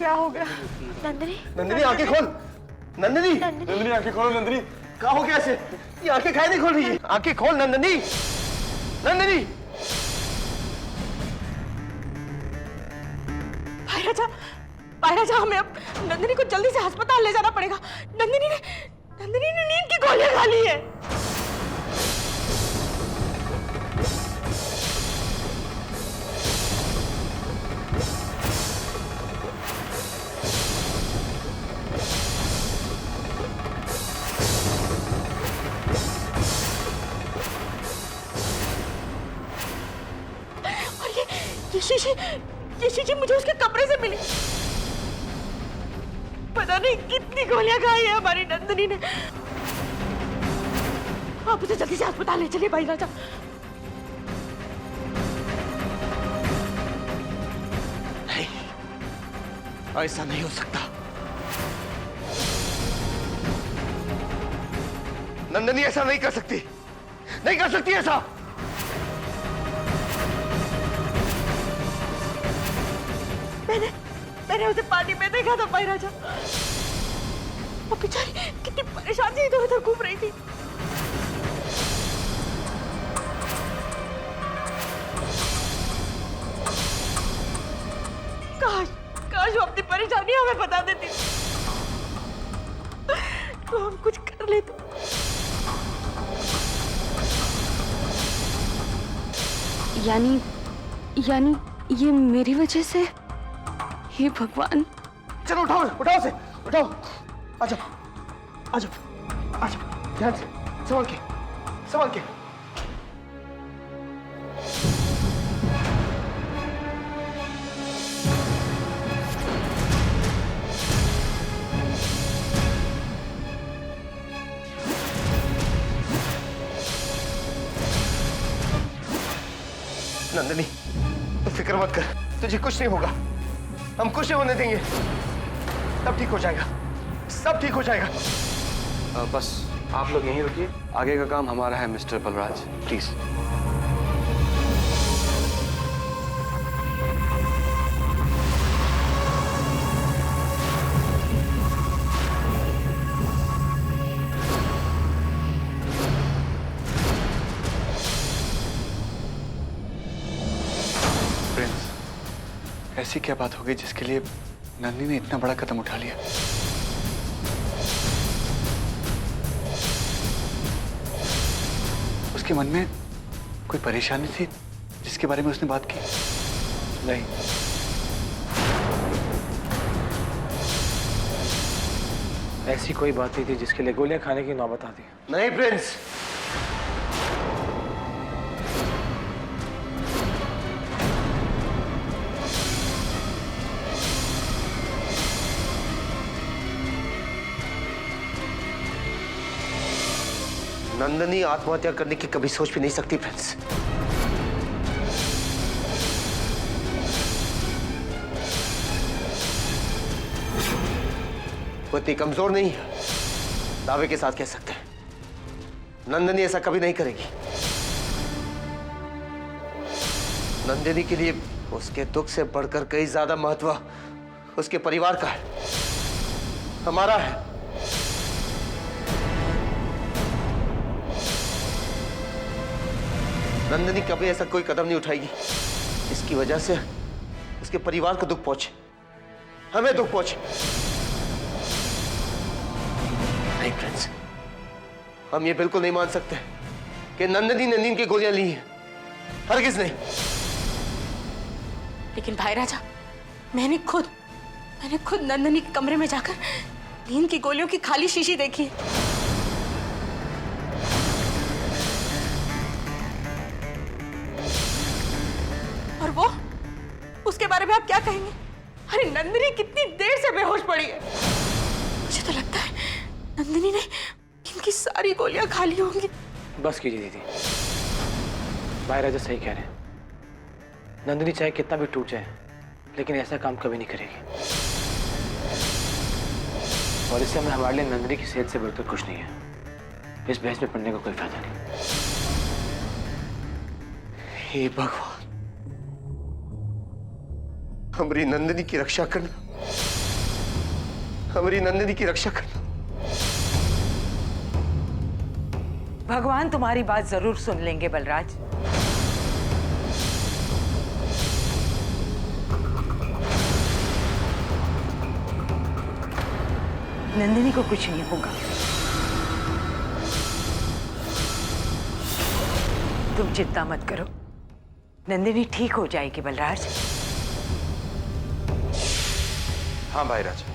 क्या हो गया? नंदिनी, नंदिनी आंखें खोल। नंदिनी, नंदिनी आंखें खोलो। नंदिनी क्या हो गया ऐसे? ये आंखें काहे नहीं खोल रही है? आंखें खोल नंदिनी। नंदिनी। भाई राजा, हमें अब नंदिनी को जल्दी से अस्पताल ले जाना पड़ेगा। नंदिनी ने नींद की गोलियां खा ली है। ये शीशी मुझे उसके कमरे से मिली। पता नहीं कितनी गोलियां खाई है हमारी नंदिनी ने। आप उसे जल्दी से अस्पताल ले चलिए भाई राजा। नहीं, ऐसा नहीं हो सकता। नंदिनी ऐसा नहीं कर सकती, नहीं कर सकती ऐसा। मैंने उसे पानी में देखा था भाई राजा। वो बेचारी कितनी परेशान से इधर उधर घूम रही थी। काश वो अपनी परेशानी हमें बता देती तो हम कुछ कर लेते। यानी ये मेरी वजह से? हे भगवान। चलो उठाओ उसे, उठाओ। आजाओ। ध्यान से, संभाल के। नंदिनी, तू फिक्र मत कर, तुझे कुछ नहीं होगा। हम कुछ नहीं होने देंगे। सब ठीक हो जाएगा, सब ठीक हो जाएगा। बस आप लोग यहीं रुकिए, आगे का काम हमारा है मिस्टर बलराज, प्लीज। प्रिंस, ऐसी क्या बात हो गई जिसके लिए नंदिनी ने इतना बड़ा कदम उठा लिया? उसके मन में कोई परेशानी थी जिसके बारे में उसने बात की? नहीं, ऐसी कोई बात नहीं थी जिसके लिए गोलियां खाने की नौबत आती। नहीं प्रिंस, नंदिनी आत्महत्या करने की कभी सोच भी नहीं सकती प्रिंस। वो इतनी कमजोर नहीं है, दावे के साथ कह सकते हैं। नंदिनी ऐसा कभी नहीं करेगी। नंदिनी के लिए उसके दुख से बढ़कर कई ज्यादा महत्व उसके परिवार का है, हमारा है। नंदिनी कभी ऐसा कोई कदम नहीं उठाएगी इसकी वजह से उसके परिवार को दुख पहुंचे, हमें दुख पहुंचे। नहीं प्रिंस, हम ये बिल्कुल नहीं मान सकते कि नंदिनी ने नींद की गोलियां ली हैं, हरगिज नहीं। लेकिन भाई राजा, मैंने खुद नंदिनी के कमरे में जाकर नींद की गोलियों की खाली शीशी देखी है। और वो, उसके बारे में आप क्या कहेंगे? अरे नंदिनी कितनी देर से बेहोश पड़ी है। मुझे तो लगता है नंदिनी ने इनकी सारी गोलियां खा ली होंगी। बस कीजिए दीदी, भाई राजा सही कह रहे हैं। नंदिनी चाहे कितना भी टूट जाए, लेकिन ऐसा काम कभी नहीं करेगी। और इससे हमें हमारे लिए नंदिनी की सेहत से बढ़कर कुछ नहीं है। इस बहस में पड़ने का कोई फायदा नहीं। हे भगवान, हमारी नंदिनी की रक्षा करना। हमारी नंदिनी की रक्षा करना। भगवान तुम्हारी बात जरूर सुन लेंगे बलराज। नंदिनी को कुछ नहीं होगा। तुम चिंता मत करो, नंदिनी ठीक हो जाएगी बलराज। हाँ भाई राजा,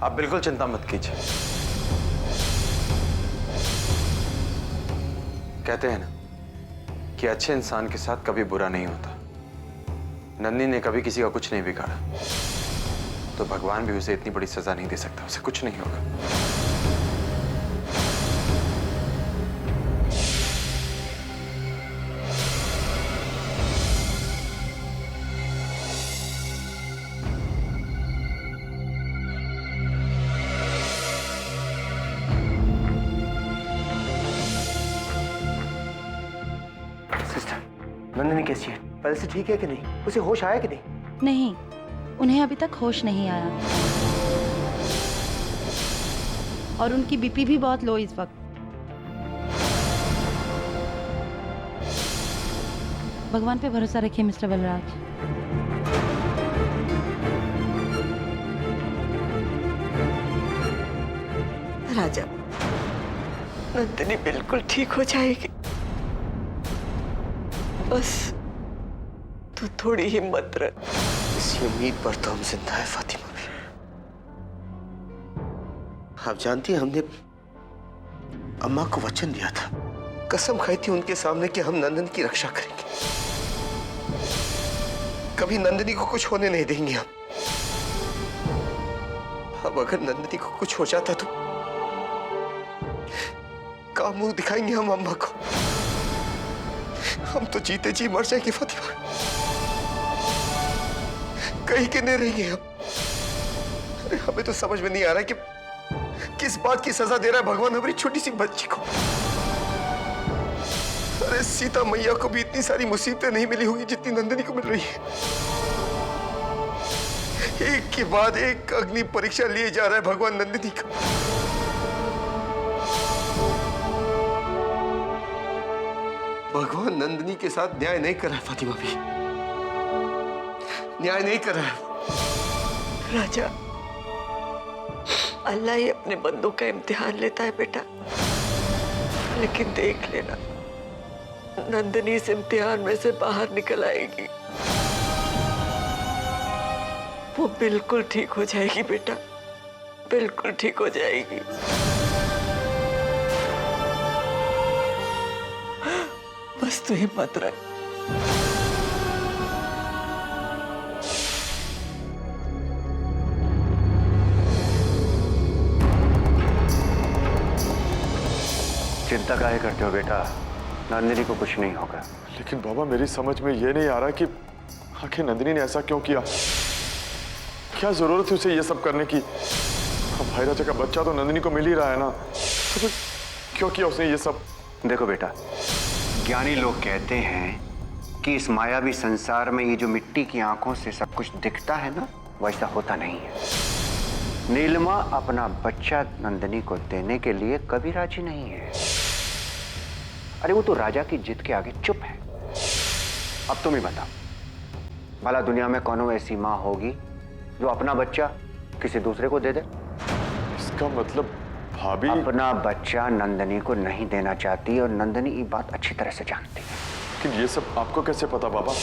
आप बिल्कुल चिंता मत कीजिए। कहते हैं ना कि अच्छे इंसान के साथ कभी बुरा नहीं होता। नंदिनी ने कभी किसी का कुछ नहीं बिगाड़ा, तो भगवान भी उसे इतनी बड़ी सजा नहीं दे सकता। उसे कुछ नहीं होगा। सिस्टर, नंदिनी कैसी है? पहले से ठीक है कि नहीं? उसे होश आया कि नहीं? नहीं, उन्हें अभी तक होश नहीं आया और उनकी बीपी भी बहुत लो इस वक्त। भगवान पे भरोसा रखिए मिस्टर बलराज। राजा, नंदिनी बिल्कुल ठीक हो जाएगी। बस तू थोड़ी हिम्मत रख। इसी उम्मीद पर तो हम जिंदा है फातिमा भी। आप जानती हैं, हमने अम्मा को वचन दिया था, कसम खाई थी उनके सामने कि हम नंदन की रक्षा करेंगे, कभी नंदिनी को कुछ होने नहीं देंगे हम। अब अगर नंदिनी को कुछ हो जाता तो क्या मुंह दिखाएंगे हम अम्मा को? हम तो जीते जी मर जाएंगे फातिमा, कहीं के नहीं रहेंगे हम। अरे हमें तो समझ में नहीं आ रहा कि किस बात की सजा दे रहा है भगवान हमारी छोटी सी बच्ची को। अरे सीता मैया को भी इतनी सारी मुसीबतें नहीं मिली होंगी जितनी नंदिनी को मिल रही है। एक के बाद एक अग्नि परीक्षा लिए जा रहा है भगवान नंदिनी का। भगवान नंदिनी के साथ न्याय नहीं कर रहा है फातिमा भी, न्याय नहीं कर रहा है। राजा, अल्लाह ही अपने बंदों का इम्तिहान लेता है बेटा, लेकिन देख लेना नंदिनी इस इम्तिहान में से बाहर निकल आएगी। वो बिल्कुल ठीक हो जाएगी बेटा, बिल्कुल ठीक हो जाएगी। बस तू हिम्मत रख। चिंता काहे करते हो बेटा, नंदिनी को कुछ नहीं होगा। लेकिन बाबा, मेरी समझ में ये नहीं आ रहा कि आखिर नंदिनी ने ऐसा क्यों किया? क्या जरूरत थी उसे ये सब करने की? भाई राजा का बच्चा तो नंदिनी को मिल ही रहा है ना, तो फिर क्यों किया उसने ये सब? देखो बेटा, ज्ञानी लोग कहते हैं कि इस मायावी संसार में ये जो मिट्टी की आंखों से सब कुछ दिखता है ना, वैसा होता नहीं है। नीलिमा अपना बच्चा नंदिनी को देने के लिए कभी राजी नहीं है। अरे वो तो राजा की जिद के आगे चुप है। अब तुम ही बताओ, भला दुनिया में कौन ऐसी माँ होगी जो अपना बच्चा किसी दूसरे को दे दे? इसका मतलब भाभी अपना बच्चा नंदिनी को नहीं देना चाहती और नंदिनी ये बात अच्छी तरह से जानती है। लेकिन ये सब आपको कैसे पता बाबा?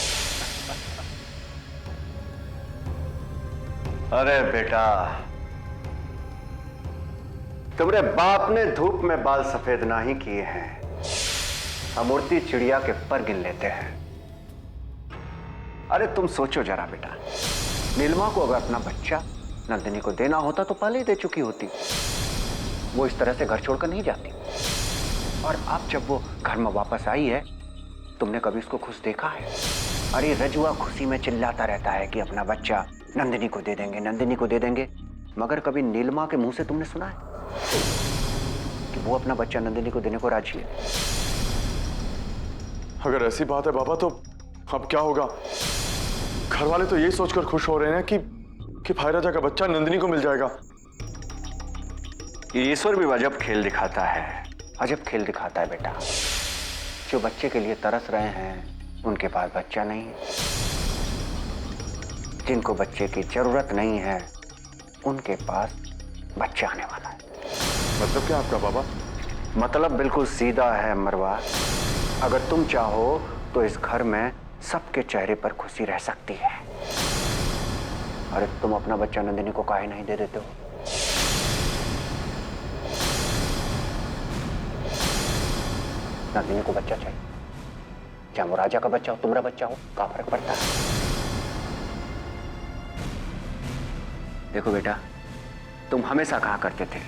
अरे बेटा, तुम्हारे बाप ने धूप में बाल सफेद ना ही किए हैं, हम उड़ती चिड़िया के पर गिन लेते हैं। अरे तुम सोचो जरा बेटा, नीलिमा को अगर अपना बच्चा नंदिनी को देना होता तो पहले ही दे चुकी होती। वो इस तरह से घर छोड़कर नहीं जाती। और अब जब वो घर में वापस आई है, तुमने कभी उसको खुश देखा है? अरे रजुआ खुशी में चिल्लाता रहता है कि अपना बच्चा नंदिनी को दे देंगे, नंदिनी को दे देंगे, मगर कभी नीलिमा के मुंह से तुमने सुना है कि वो अपना बच्चा नंदिनी को देने को राजी है? अगर ऐसी बात है बाबा, तो अब क्या होगा? घर वाले तो यही सोचकर खुश हो रहे हैं कि भाई राजा का बच्चा नंदिनी को मिल जाएगा, ईश्वर भी अजब खेल दिखाता है, अजब खेल दिखाता है बेटा। जो बच्चे के लिए तरस रहे हैं उनके पास बच्चा नहीं है, जिनको बच्चे की जरूरत नहीं है उनके पास बच्चा आने वाला है। मतलब क्या आपका बाबा? मतलब बिल्कुल सीधा है मरवा। अगर तुम चाहो तो इस घर में सबके चेहरे पर खुशी रह सकती है। अरे तुम अपना बच्चा नंदिनी को काहे नहीं दे देते हो? नंदिनी को बच्चा चाहिए, चाहे वो राजा का बच्चा हो तुम्हारा बच्चा हो, क्या फर्क पड़ता है? देखो बेटा, तुम हमेशा कहा करते थे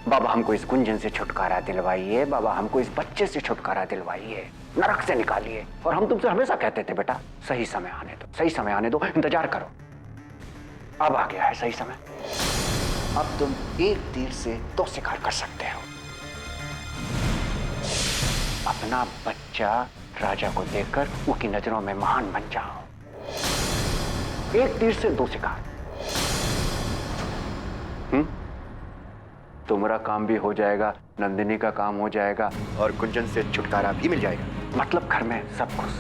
बाबा हमको इस गुंजन से छुटकारा दिलवाइए, बाबा हमको इस बच्चे से छुटकारा दिलवाइए, नरक से निकालिए। और हम तुमसे हमेशा कहते थे बेटा सही समय आने दो, सही समय आने दो, इंतजार करो। अब आ गया है सही समय। अब तुम एक तीर से दो शिकार कर सकते हो। अपना बच्चा राजा को देकर उसकी नजरों में महान बन जाओ। एक तीर से दो शिकार। तुम्हारा काम भी हो जाएगा, नंदिनी का काम हो जाएगा और गुंजन से छुटकारा भी मिल जाएगा। मतलब घर में सब खुश।